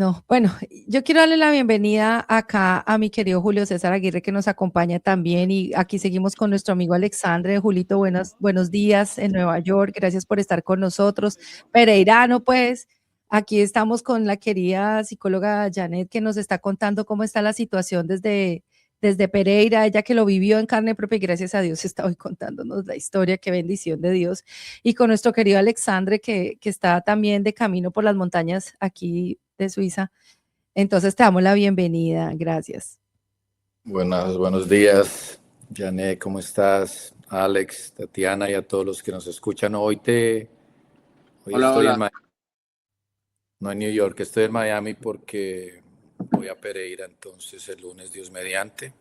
No, bueno, yo quiero darle la bienvenida acá a mi querido Julio César Aguirre que nos acompaña también y aquí seguimos con nuestro amigo Alexandre. Julito, buenos días en Nueva York, gracias por estar con nosotros. Pereirano, pues, aquí estamos con la querida psicóloga Janet que nos está contando cómo está la situación desde Pereira, ella que lo vivió en carne propia y gracias a Dios está hoy contándonos la historia, qué bendición de Dios. Y con nuestro querido Alexandre que está también de camino por las montañas aquí de Suiza. Entonces te damos la bienvenida, gracias. Buenos días, Janet, ¿cómo estás? Alex, Tatiana y a todos los que nos escuchan. Hoy estoy en Miami, no en New York, estoy en Miami porque voy a Pereira, entonces el lunes, Dios mediante.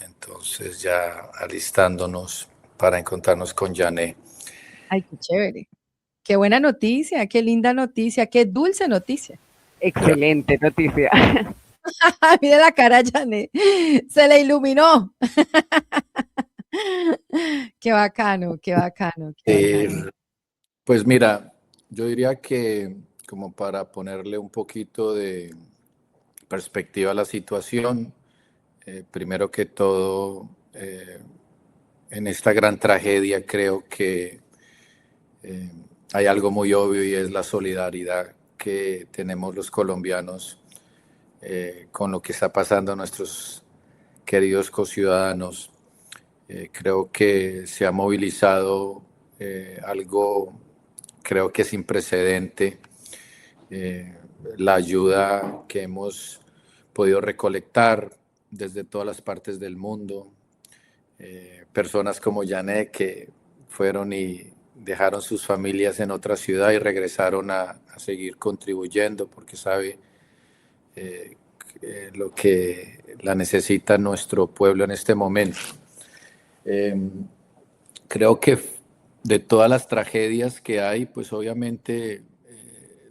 Entonces ya alistándonos para encontrarnos con Janet. Ay, qué chévere. Qué buena noticia, qué linda noticia, qué dulce noticia. Excelente noticia. Mira la cara, Janet. Se le iluminó. Qué bacano, qué bacano, qué bacano. Pues mira, yo diría que como para ponerle un poquito de perspectiva a la situación, primero que todo, en esta gran tragedia creo que hay algo muy obvio y es la solidaridad que tenemos los colombianos con lo que está pasando a nuestros queridos conciudadanos. Creo que se ha movilizado algo, creo que sin precedente, la ayuda que hemos podido recolectar desde todas las partes del mundo. Personas como Janet que fueron y dejaron sus familias en otra ciudad y regresaron a seguir contribuyendo porque sabe lo que la necesita nuestro pueblo en este momento. Creo que de todas las tragedias que hay, pues obviamente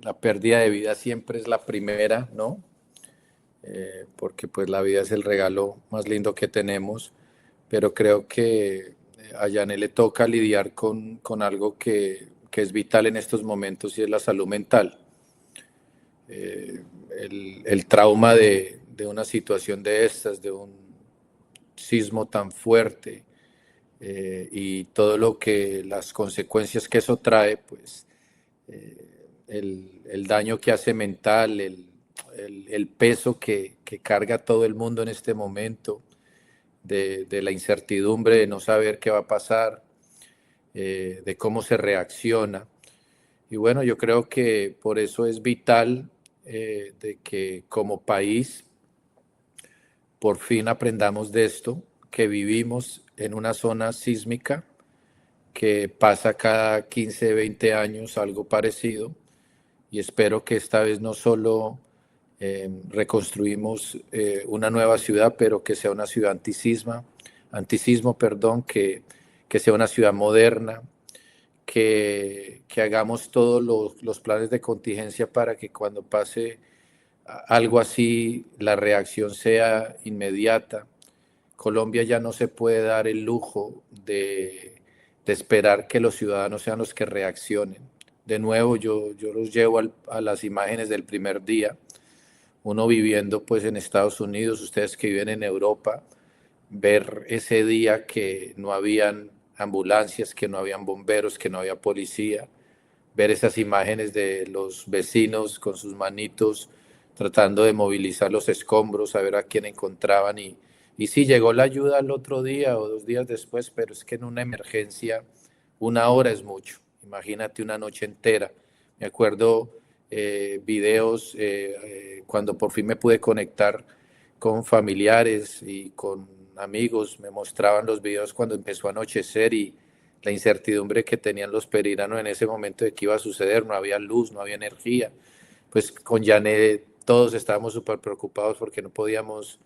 la pérdida de vida siempre es la primera, ¿no? Porque pues la vida es el regalo más lindo que tenemos, pero creo que a Janet le toca lidiar con algo que es vital en estos momentos y es la salud mental. El trauma de una situación de estas, de un sismo tan fuerte y todo lo que, las consecuencias que eso trae, pues el daño que hace mental, el peso que carga todo el mundo en este momento, de la incertidumbre de no saber qué va a pasar, de cómo se reacciona. Y bueno, yo creo que por eso es vital de que como país por fin aprendamos de esto, que vivimos en una zona sísmica, que pasa cada 15, 20 años algo parecido, y espero que esta vez no solo reconstruimos una nueva ciudad, pero que sea una ciudad antisismo, perdón, que sea una ciudad moderna, que hagamos todos los planes de contingencia para que cuando pase algo así, la reacción sea inmediata. Colombia ya no se puede dar el lujo de esperar que los ciudadanos sean los que reaccionen. De nuevo, yo los llevo a las imágenes del primer día, uno viviendo pues en Estados Unidos, ustedes que viven en Europa, ver ese día que no habían ambulancias, que no habían bomberos, que no había policía, ver esas imágenes de los vecinos con sus manitos tratando de movilizar los escombros, a ver a quién encontraban y sí, llegó la ayuda al otro día o 2 días después, pero es que en una emergencia 1 hora es mucho, imagínate una noche entera. Me acuerdo videos cuando por fin me pude conectar con familiares y con amigos, me mostraban los videos cuando empezó a anochecer y la incertidumbre que tenían los pereiranos en ese momento de qué iba a suceder, no había luz, no había energía. Pues con Janet todos estábamos súper preocupados porque no podíamos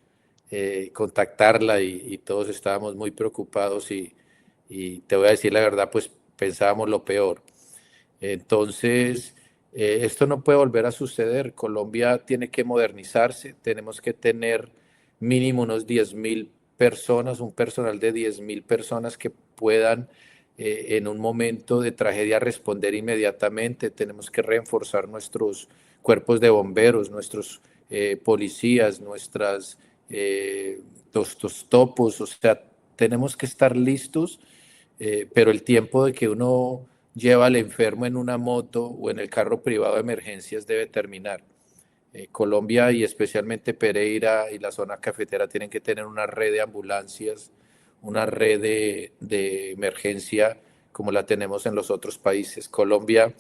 contactarla y todos estábamos muy preocupados y te voy a decir la verdad, pues pensábamos lo peor. Entonces, esto no puede volver a suceder. Colombia tiene que modernizarse, tenemos que tener mínimo unos 10.000 personas, un personal de 10.000 personas que puedan en un momento de tragedia responder inmediatamente. Tenemos que reforzar nuestros cuerpos de bomberos, nuestros policías, los topos, o sea, tenemos que estar listos, pero el tiempo de que uno lleva al enfermo en una moto o en el carro privado de emergencias debe terminar. Colombia y especialmente Pereira y la zona cafetera tienen que tener una red de ambulancias, una red de emergencia como la tenemos en los otros países. Colombia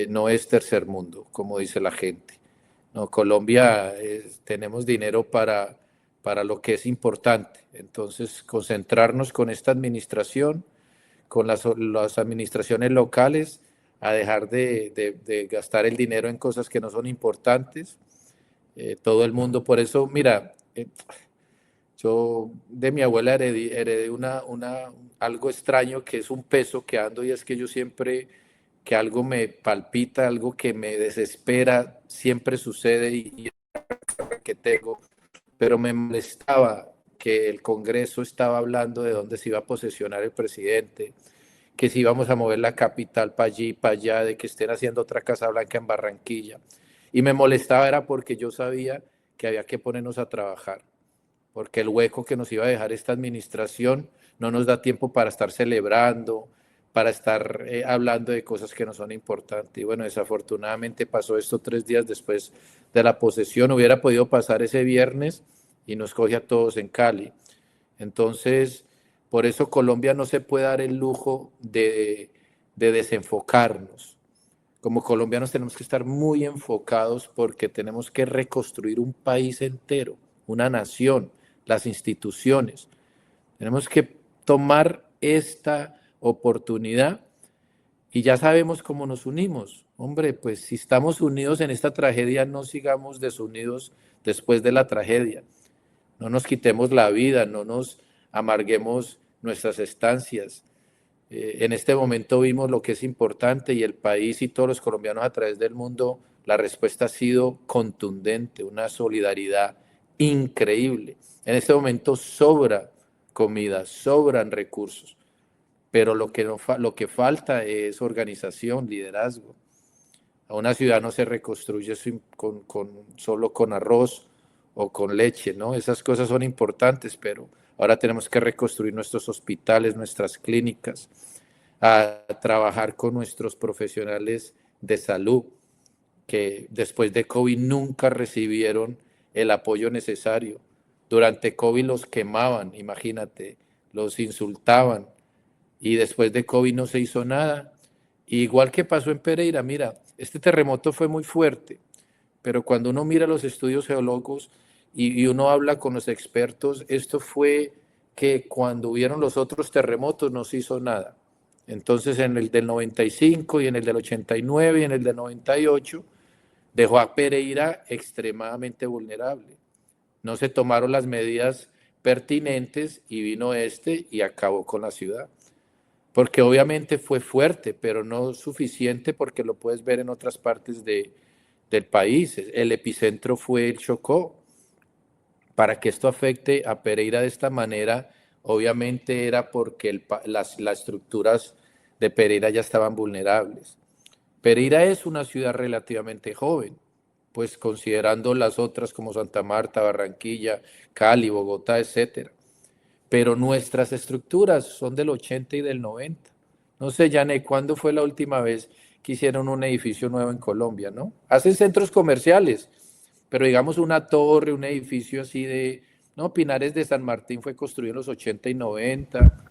no es tercer mundo, como dice la gente. No, Colombia tenemos dinero para lo que es importante. Entonces, concentrarnos con esta administración, con las administraciones locales, a dejar de gastar el dinero en cosas que no son importantes. Todo el mundo, por eso, mira, yo de mi abuela heredé algo extraño que es un peso que ando, y es que yo siempre que algo me palpita, algo que me desespera, siempre sucede y que tengo, pero me molestaba que el Congreso estaba hablando de dónde se iba a posesionar el presidente, que si íbamos a mover la capital para allí, para allá, de que estén haciendo otra Casa Blanca en Barranquilla. Y me molestaba era porque yo sabía que había que ponernos a trabajar, porque el hueco que nos iba a dejar esta administración no nos da tiempo para estar celebrando, para estar hablando de cosas que no son importantes. Y bueno, desafortunadamente pasó esto 3 días después de la posesión. Hubiera podido pasar ese viernes y nos coge a todos en Cali. Entonces, por eso Colombia no se puede dar el lujo de desenfocarnos. Como colombianos tenemos que estar muy enfocados porque tenemos que reconstruir un país entero, una nación, las instituciones. Tenemos que tomar esta oportunidad y ya sabemos cómo nos unimos. Hombre, pues si estamos unidos en esta tragedia, no sigamos desunidos después de la tragedia. No nos quitemos la vida, no nos amarguemos nuestras estancias. En este momento vimos lo que es importante y el país y todos los colombianos a través del mundo, la respuesta ha sido contundente, una solidaridad increíble. En este momento sobra comida, sobran recursos, pero lo que falta es organización, liderazgo. A una ciudad no se reconstruye solo con arroz o con leche, ¿no? Esas cosas son importantes, pero ahora tenemos que reconstruir nuestros hospitales, nuestras clínicas, a trabajar con nuestros profesionales de salud, que después de COVID nunca recibieron el apoyo necesario. Durante COVID los quemaban, imagínate, los insultaban, y después de COVID no se hizo nada. Igual que pasó en Pereira, mira, este terremoto fue muy fuerte, pero cuando uno mira los estudios geológicos y uno habla con los expertos, esto fue que cuando hubieron los otros terremotos no se hizo nada. Entonces en el del 95 y en el del 89 y en el del 98 dejó a Pereira extremadamente vulnerable. No se tomaron las medidas pertinentes y vino este y acabó con la ciudad. Porque obviamente fue fuerte, pero no suficiente porque lo puedes ver en otras partes del país. El epicentro fue el Chocó. Para que esto afecte a Pereira de esta manera, obviamente era porque las estructuras de Pereira ya estaban vulnerables. Pereira es una ciudad relativamente joven, pues considerando las otras como Santa Marta, Barranquilla, Cali, Bogotá, etcétera. Pero nuestras estructuras son del 80 y del 90. No sé, Jané, ¿cuándo fue la última vez que hicieron un edificio nuevo en Colombia, no? Hacen centros comerciales, pero digamos una torre, un edificio así no, Pinares de San Martín fue construido en los 80 y 90.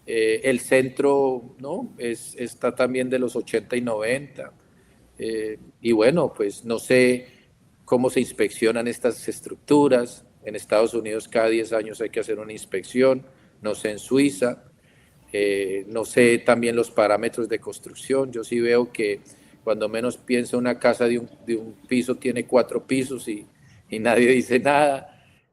El centro, ¿no? Está también de los 80 y 90. Y bueno, pues no sé cómo se inspeccionan estas estructuras. En Estados Unidos cada 10 años hay que hacer una inspección, no sé en Suiza, no sé también los parámetros de construcción. Yo sí veo que cuando menos piensa una casa de un piso tiene 4 pisos y nadie dice nada.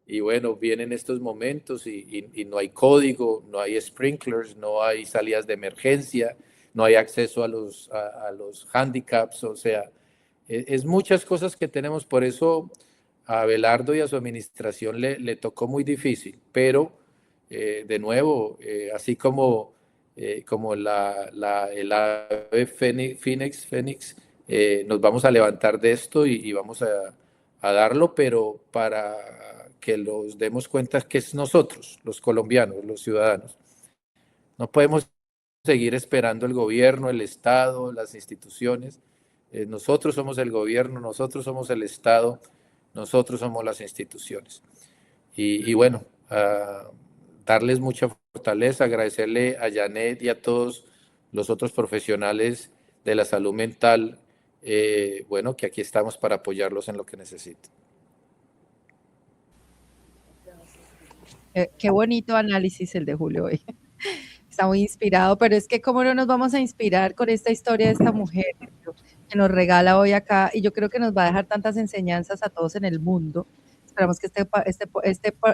Y bueno, vienen estos momentos y no hay código, no hay sprinklers, no hay salidas de emergencia, no hay acceso a los handicaps, o sea, es muchas cosas que tenemos. Por eso a Abelardo y a su administración le tocó muy difícil, pero de nuevo, así como el ave Fénix nos vamos a levantar de esto y vamos a darlo, pero para que los demos cuenta que es nosotros, los colombianos, los ciudadanos. No podemos seguir esperando el gobierno, el Estado, las instituciones. Nosotros somos el gobierno, nosotros somos el Estado, nosotros somos las instituciones. Y bueno, darles mucha fortaleza, agradecerle a Janet y a todos los otros profesionales de la salud mental, bueno, que aquí estamos para apoyarlos en lo que necesiten. Qué bonito análisis el de Julio hoy. Está muy inspirado, pero es que cómo no nos vamos a inspirar con esta historia de esta mujer que nos regala hoy acá, y yo creo que nos va a dejar tantas enseñanzas a todos en el mundo. Esperamos que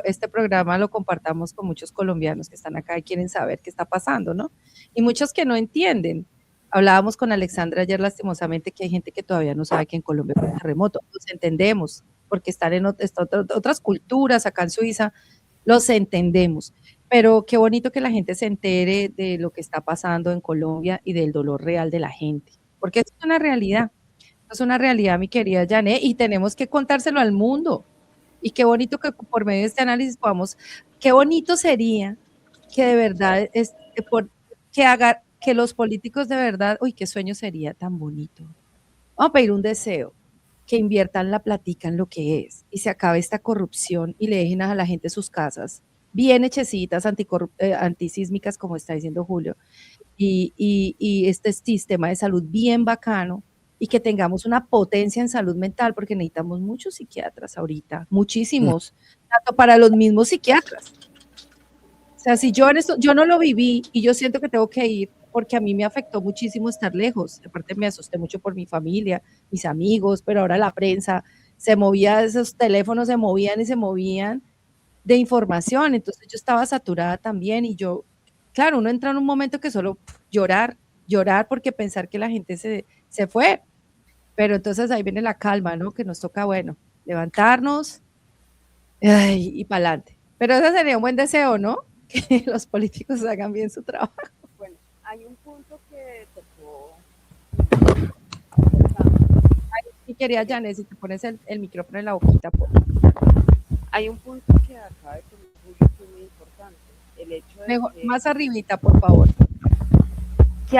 este programa lo compartamos con muchos colombianos que están acá y quieren saber qué está pasando, ¿no? Y muchos que no entienden. Hablábamos con Alexandra ayer, lastimosamente, que hay gente que todavía no sabe que en Colombia fue un terremoto. Los entendemos, porque están en otras culturas, acá en Suiza, los entendemos. Pero qué bonito que la gente se entere de lo que está pasando en Colombia y del dolor real de la gente, porque es una realidad. Es una realidad, mi querida Janet, y tenemos que contárselo al mundo. Y qué bonito que por medio de este análisis podamos, qué bonito sería que de verdad, que los políticos de verdad, uy, qué sueño sería tan bonito. Vamos a pedir un deseo, que inviertan la platica en lo que es y se acabe esta corrupción y le dejen a la gente sus casas bien hechecitas, antisísmicas, como está diciendo Julio, y este sistema de salud bien bacano, y que tengamos una potencia en salud mental, porque necesitamos muchos psiquiatras ahorita, muchísimos, tanto para los mismos psiquiatras. O sea, si yo en esto, yo no lo viví y yo siento que tengo que ir, porque a mí me afectó muchísimo estar lejos. Aparte me asusté mucho por mi familia, mis amigos, pero ahora la prensa se movía, esos teléfonos se movían y se movían de información. Entonces yo estaba saturada también y yo, claro, uno entra en un momento que solo llorar, llorar porque pensar que la gente se fue. Pero entonces ahí viene la calma, ¿no? Que nos toca, bueno, levantarnos y para adelante. Pero ese sería un buen deseo, ¿no? Que los políticos hagan bien su trabajo. Bueno, hay un punto que tocó. Y quería, Janet, si te pones el micrófono en la boquita. Hay un punto que acaba de comentar que es muy importante. El hecho de Mejor, que, más arribita, por favor. que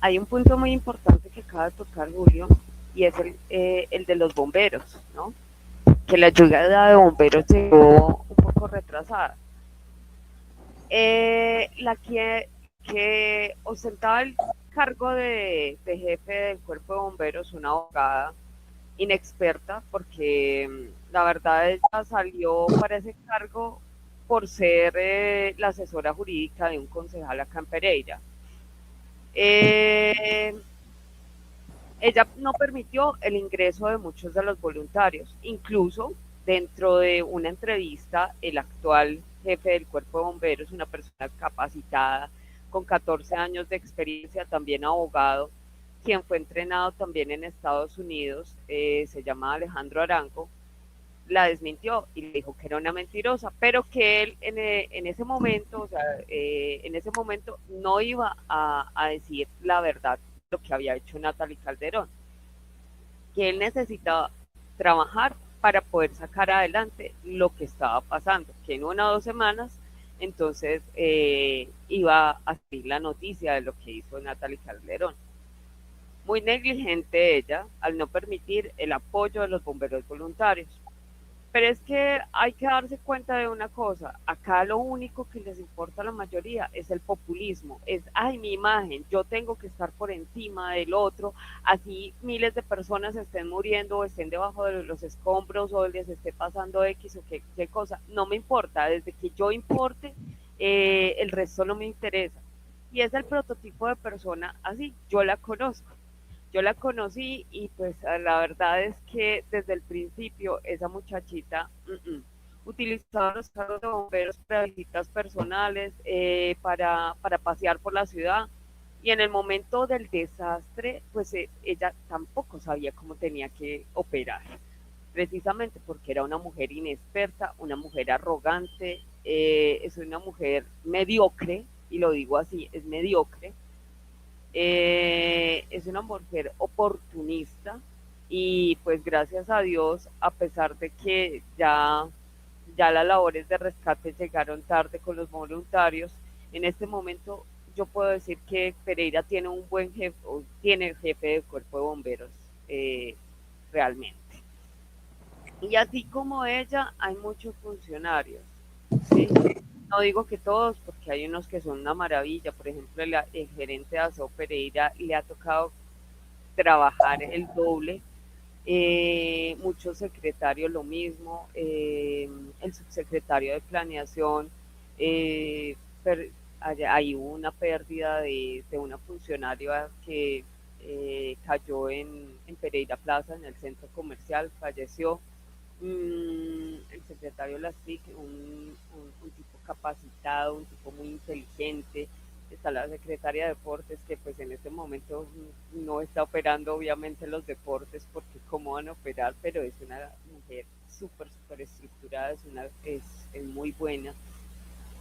hay un punto muy importante que acaba de tocar Julio, y es el de los bomberos, ¿no? Que la ayuda de bomberos llegó un poco retrasada. La que ostentaba el cargo de jefe del cuerpo de bomberos, una abogada inexperta, porque la verdad ella salió para ese cargo por ser la asesora jurídica de un concejal acá en Pereira. Ella no permitió el ingreso de muchos de los voluntarios, incluso dentro de una entrevista, el actual jefe del cuerpo de bomberos, una persona capacitada, con 14 años de experiencia, también abogado, quien fue entrenado también en Estados Unidos, se llama Alejandro Arango, la desmintió y le dijo que era una mentirosa, pero que él en ese momento, o sea, en ese momento no iba a decir la verdad, lo que había hecho Natalie Calderón, que él necesitaba trabajar para poder sacar adelante lo que estaba pasando, que en 1 o 2 semanas entonces iba a salir la noticia de lo que hizo Natalie Calderón. Muy negligente ella al no permitir el apoyo de los bomberos voluntarios. Pero es que hay que darse cuenta de una cosa, acá lo único que les importa a la mayoría es el populismo, es, ay, mi imagen, yo tengo que estar por encima del otro, así miles de personas estén muriendo o estén debajo de los escombros o les esté pasando X o qué cosa, no me importa, desde que yo importe, el resto no me interesa. Y es el prototipo de persona así, yo la conozco. Yo la conocí y pues la verdad es que desde el principio esa muchachita utilizaba los carros de bomberos para visitas personales, para pasear por la ciudad, y en el momento del desastre pues ella tampoco sabía cómo tenía que operar, precisamente porque era una mujer inexperta, una mujer arrogante, es una mujer mediocre, y lo digo así, es mediocre. Es una mujer oportunista y pues gracias a Dios, a pesar de que ya las labores de rescate llegaron tarde con los voluntarios, en este momento yo puedo decir que Pereira tiene un buen jefe, o tiene jefe de cuerpo de bomberos realmente. Y así como ella, hay muchos funcionarios, ¿sí? No digo que todos, porque hay unos que son una maravilla. Por ejemplo, el gerente de Aseo Pereira le ha tocado trabajar el doble. Muchos secretarios lo mismo. El subsecretario de planeación, eh, per, hay una pérdida de una funcionaria que cayó en Pereira Plaza, en el centro comercial, falleció. El secretario Lastic, un tipo capacitado, un tipo muy inteligente. Está la secretaria de deportes que pues en este momento no está operando obviamente los deportes porque cómo van a operar, pero es una mujer súper estructurada, es muy buena.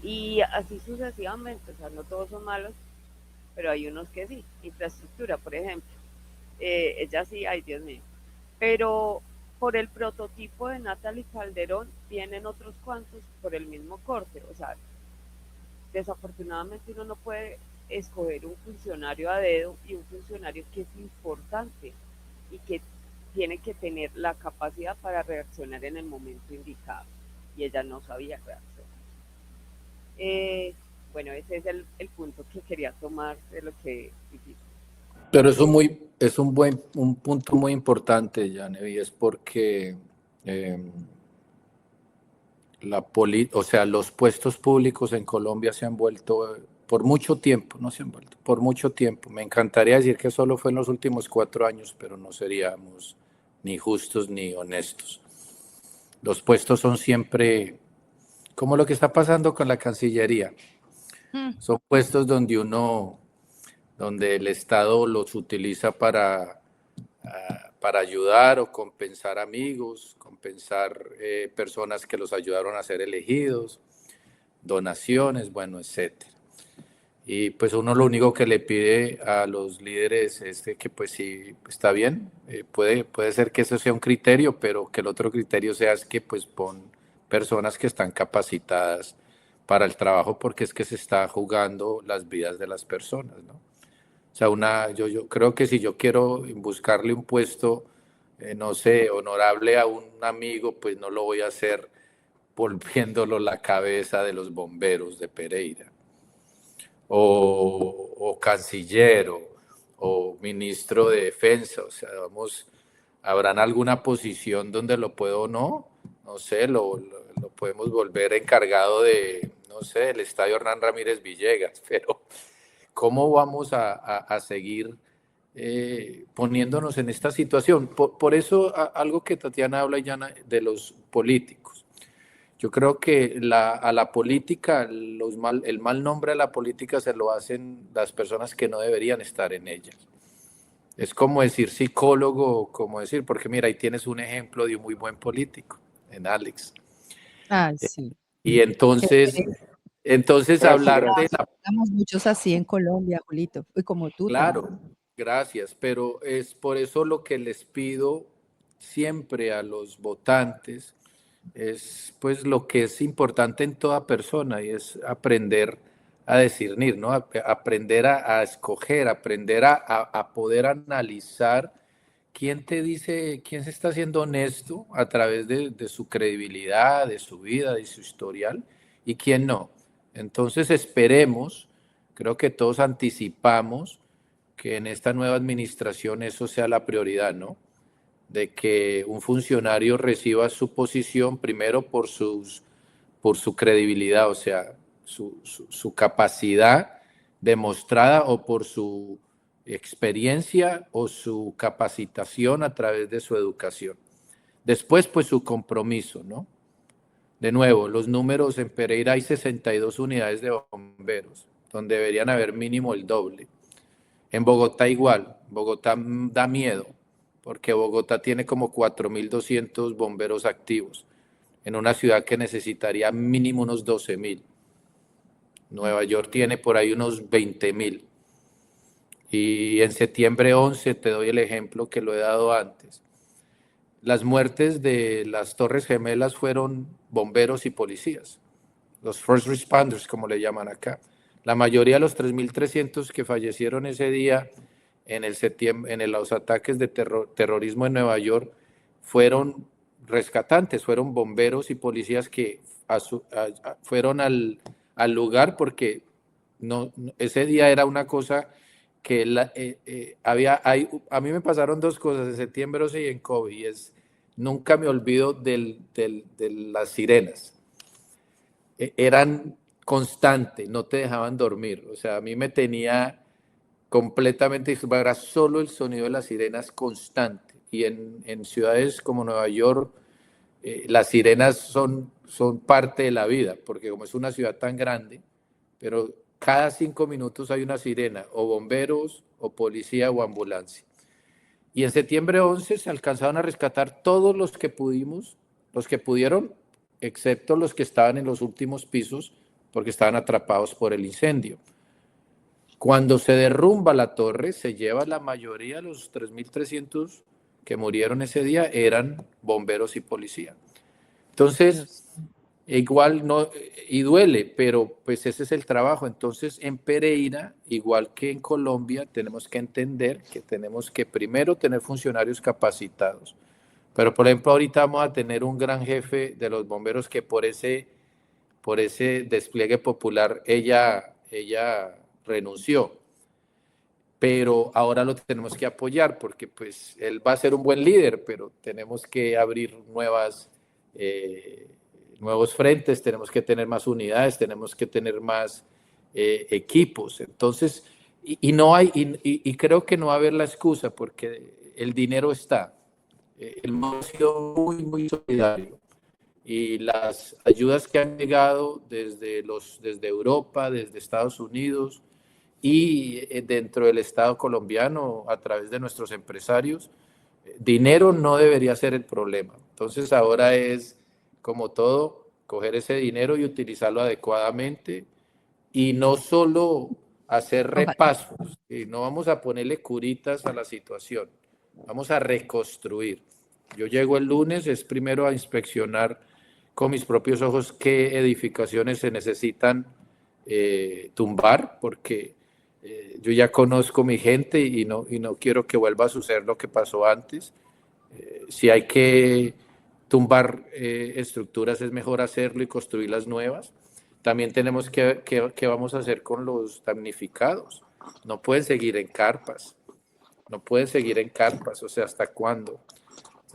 Y así sucesivamente, o sea, no todos son malos, pero hay unos que sí. Infraestructura, por ejemplo. Ella sí, ay Dios mío. Pero por el prototipo de Natalie Calderón vienen otros cuantos por el mismo corte. O sea, desafortunadamente uno no puede escoger un funcionario a dedo y un funcionario que es importante y que tiene que tener la capacidad para reaccionar en el momento indicado. Y ella no sabía reaccionar. Bueno, ese es el punto que quería tomar de lo que dijiste. Pero es un punto muy importante, Janevi, es porque o sea, los puestos públicos en Colombia se han vuelto por mucho tiempo, no se han vuelto, por mucho tiempo. Me encantaría decir que solo fue en los últimos 4 años, pero no seríamos ni justos ni honestos. Los puestos son siempre como lo que está pasando con la Cancillería. Son puestos donde el Estado los utiliza para ayudar o compensar amigos, compensar personas que los ayudaron a ser elegidos, donaciones, bueno, etcétera. Y pues uno lo único que le pide a los líderes es que pues sí, está bien, puede ser que eso sea un criterio, pero que el otro criterio sea es que pues pon personas que están capacitadas para el trabajo porque es que se está jugando las vidas de las personas, ¿no? O sea, yo creo que si yo quiero buscarle un puesto, no sé, honorable a un amigo, pues no lo voy a hacer volviéndolo la cabeza de los bomberos de Pereira o canciller o ministro de defensa, o sea, ¿habrán alguna posición donde lo puedo o no? No sé, lo podemos volver encargado de, no sé, el estadio Hernán Ramírez Villegas, pero ¿cómo vamos a seguir poniéndonos en esta situación? Por eso algo que Tatiana habla, Yana, de los políticos. Yo creo que a la política, el mal nombre a la política se lo hacen las personas que no deberían estar en ella. Es como decir psicólogo, como decir, porque mira, ahí tienes un ejemplo de un muy buen político, en Alex. Ah, sí. Y entonces hablar de la... Tenemos muchos así en Colombia, Julito, y como tú también. Claro, gracias, pero es por eso lo que les pido siempre a los votantes es pues lo que es importante en toda persona y es aprender a discernir, ¿no? Aprender a escoger, aprender a poder analizar quién te dice, quién se está siendo honesto a través de su credibilidad, de su vida, de su historial y quién no. Entonces esperemos, creo que todos anticipamos que en esta nueva administración eso sea la prioridad, ¿no? De que un funcionario reciba su posición primero por su credibilidad, o sea, su capacidad demostrada o por su experiencia o su capacitación a través de su educación. Después, pues su compromiso, ¿no? De nuevo, los números en Pereira hay 62 unidades de bomberos, donde deberían haber mínimo el doble. En Bogotá igual, Bogotá da miedo, porque Bogotá tiene como 4.200 bomberos activos, en una ciudad que necesitaría mínimo unos 12.000. Nueva York tiene por ahí unos 20.000. Y en septiembre 11, te doy el ejemplo que lo he dado antes, las muertes de las Torres Gemelas fueron bomberos y policías, los first responders, como le llaman acá. La mayoría de los 3.300 que fallecieron ese día en los ataques de terrorismo en Nueva York fueron rescatantes, fueron bomberos y policías que fueron al lugar porque ese día era una cosa que a mí me pasaron dos cosas en septiembre 11 y en COVID, y nunca me olvido de las sirenas. Eran constantes, no te dejaban dormir, o sea, a mí me tenía completamente, era solo el sonido de las sirenas constante, y en ciudades como Nueva York, las sirenas son parte de la vida, porque como es una ciudad tan grande, pero cada 5 minutos hay una sirena, o bomberos, o policía, o ambulancia. Y en septiembre 11 se alcanzaron a rescatar todos los que pudieron, excepto los que estaban en los últimos pisos, porque estaban atrapados por el incendio. Cuando se derrumba la torre, se lleva la mayoría de los 3.300 que murieron ese día, eran bomberos y policía. Entonces, igual no, y duele, pero pues ese es el trabajo. Entonces, en Pereira, igual que en Colombia, tenemos que entender que tenemos que primero tener funcionarios capacitados. Pero, por ejemplo, ahorita vamos a tener un gran jefe de los bomberos que por ese despliegue popular, ella renunció. Pero ahora lo tenemos que apoyar porque pues él va a ser un buen líder, pero tenemos que abrir nuevos frentes, tenemos que tener más unidades, tenemos que tener más equipos. Entonces, y creo que no va a haber la excusa porque el dinero está. El mundo ha sido muy, muy solidario, y las ayudas que han llegado desde Europa, desde Estados Unidos y dentro del Estado colombiano a través de nuestros empresarios, dinero no debería ser el problema. Entonces ahora es, como todo, coger ese dinero y utilizarlo adecuadamente, y no solo hacer repasos, y no vamos a ponerle curitas a la situación, vamos a reconstruir. Yo llego el lunes, es primero a inspeccionar con mis propios ojos qué edificaciones se necesitan tumbar, porque yo ya conozco mi gente y no quiero que vuelva a suceder lo que pasó antes. Si hay que tumbar estructuras, es mejor hacerlo y construir las nuevas. También tenemos ¿qué vamos a hacer con los damnificados? No pueden seguir en carpas, o sea, ¿hasta cuándo?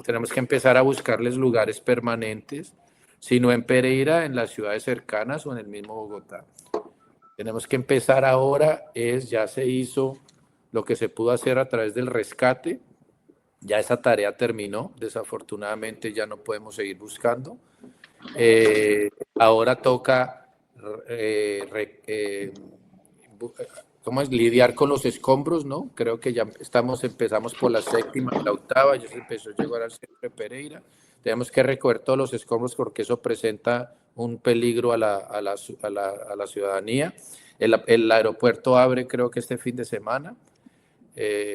Tenemos que empezar a buscarles lugares permanentes, si no en Pereira, en las ciudades cercanas o en el mismo Bogotá. Tenemos que empezar ahora, ya se hizo lo que se pudo hacer a través del rescate, ya esa tarea terminó, desafortunadamente ya no podemos seguir buscando. Ahora toca lidiar con los escombros, ¿no? Creo que ya empezamos por la séptima, la octava, ya se empezó a llegar al centro de Pereira. Tenemos que recoger todos los escombros porque eso presenta un peligro a la ciudadanía. El aeropuerto abre, creo que este fin de semana,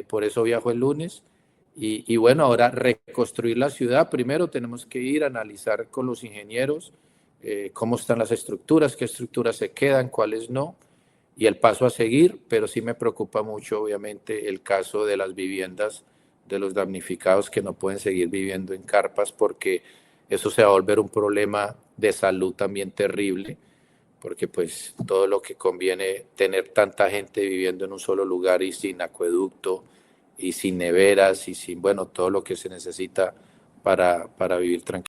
por eso viajo el lunes. Y bueno, ahora reconstruir la ciudad. Primero tenemos que ir a analizar con los ingenieros cómo están las estructuras, qué estructuras se quedan, cuáles no, y el paso a seguir. Pero sí me preocupa mucho, obviamente, el caso de las viviendas de los damnificados que no pueden seguir viviendo en carpas, porque eso se va a volver un problema de salud también terrible, porque pues todo lo que conviene tener tanta gente viviendo en un solo lugar y sin acueducto y sin neveras y sin, bueno, todo lo que se necesita para vivir tranquilo.